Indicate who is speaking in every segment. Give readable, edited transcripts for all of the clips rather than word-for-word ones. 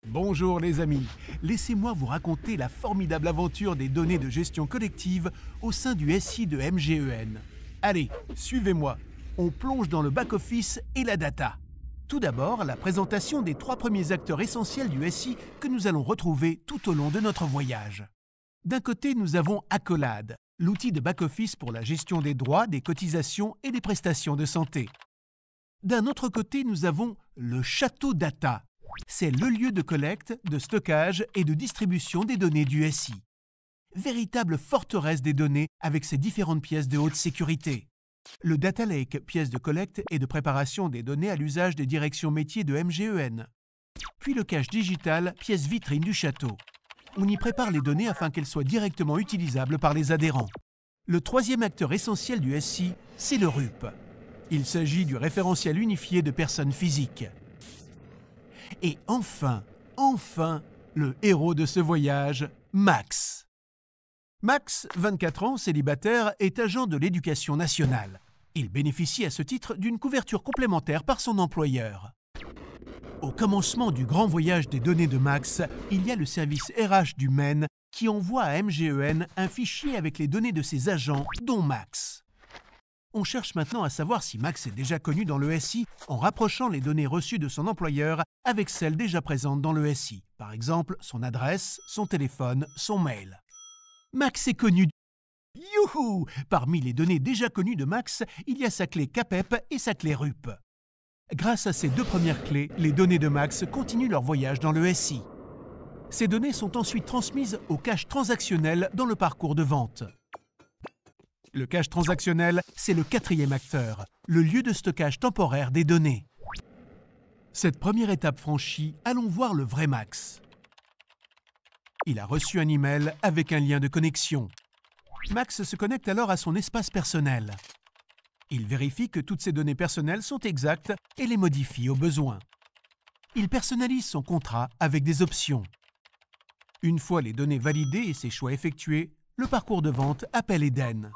Speaker 1: Bonjour les amis, laissez-moi vous raconter la formidable aventure des données de gestion collective au sein du SI de MGEN. Allez, suivez-moi, on plonge dans le back-office et la data. Tout d'abord, la présentation des 3 premiers acteurs essentiels du SI que nous allons retrouver tout au long de notre voyage. D'un côté, nous avons Accolade, l'outil de back-office pour la gestion des droits, des cotisations et des prestations de santé. D'un autre côté, nous avons le Château Data. C'est le lieu de collecte, de stockage et de distribution des données du SI. Véritable forteresse des données avec ses différentes pièces de haute sécurité. Le Data Lake, pièce de collecte et de préparation des données à l'usage des directions métiers de MGEN. Puis le cache digital, pièce vitrine du château. On y prépare les données afin qu'elles soient directement utilisables par les adhérents. Le troisième acteur essentiel du SI, c'est le RUP. Il s'agit du référentiel unifié de personnes physiques. Et enfin, le héros de ce voyage, Max. Max, 24 ans, célibataire, est agent de l'éducation nationale. Il bénéficie à ce titre d'une couverture complémentaire par son employeur. Au commencement du grand voyage des données de Max, il y a le service RH du MEN qui envoie à MGEN un fichier avec les données de ses agents, dont Max. On cherche maintenant à savoir si Max est déjà connu dans le SI en rapprochant les données reçues de son employeur avec celles déjà présentes dans le SI. Par exemple, son adresse, son téléphone, son mail. Max est connu. Youhou! Parmi les données déjà connues de Max, il y a sa clé CAPEP et sa clé RUP. Grâce à ces 2 premières clés, les données de Max continuent leur voyage dans le SI. Ces données sont ensuite transmises au cache transactionnel dans le parcours de vente. Le cache transactionnel, c'est le 4e acteur, le lieu de stockage temporaire des données. Cette première étape franchie, allons voir le vrai Max. Il a reçu un email avec un lien de connexion. Max se connecte alors à son espace personnel. Il vérifie que toutes ses données personnelles sont exactes et les modifie au besoin. Il personnalise son contrat avec des options. Une fois les données validées et ses choix effectués, le parcours de vente appelle Eden.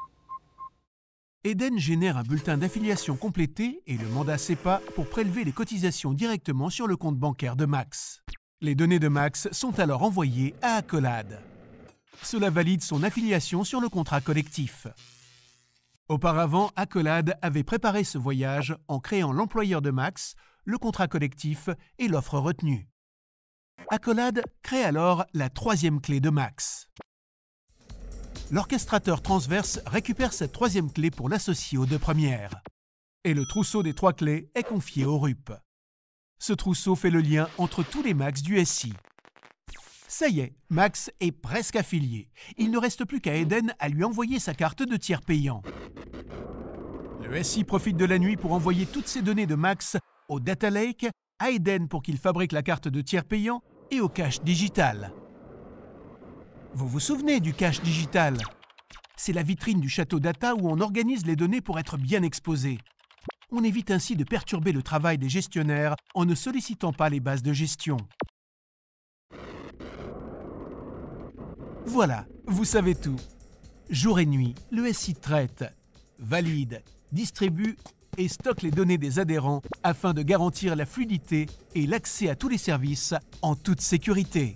Speaker 1: Eden génère un bulletin d'affiliation complété et le mandat SEPA pour prélever les cotisations directement sur le compte bancaire de Max. Les données de Max sont alors envoyées à Accolade. Cela valide son affiliation sur le contrat collectif. Auparavant, Accolade avait préparé ce voyage en créant l'employeur de Max, le contrat collectif et l'offre retenue. Accolade crée alors la 3e clé de Max. L'orchestrateur transverse récupère cette 3e clé pour l'associer aux 2 premières. Et le trousseau des 3 clés est confié au RUP. Ce trousseau fait le lien entre tous les Max du SI. Ça y est, Max est presque affilié. Il ne reste plus qu'à Eden à lui envoyer sa carte de tiers payant. Le SI profite de la nuit pour envoyer toutes ses données de Max au Data Lake, à Eden pour qu'il fabrique la carte de tiers payant et au cache digital. Vous vous souvenez du cache digital? C'est la vitrine du château data où on organise les données pour être bien exposées. On évite ainsi de perturber le travail des gestionnaires en ne sollicitant pas les bases de gestion. Voilà, vous savez tout. Jour et nuit, le SI traite, valide, distribue et stocke les données des adhérents afin de garantir la fluidité et l'accès à tous les services en toute sécurité.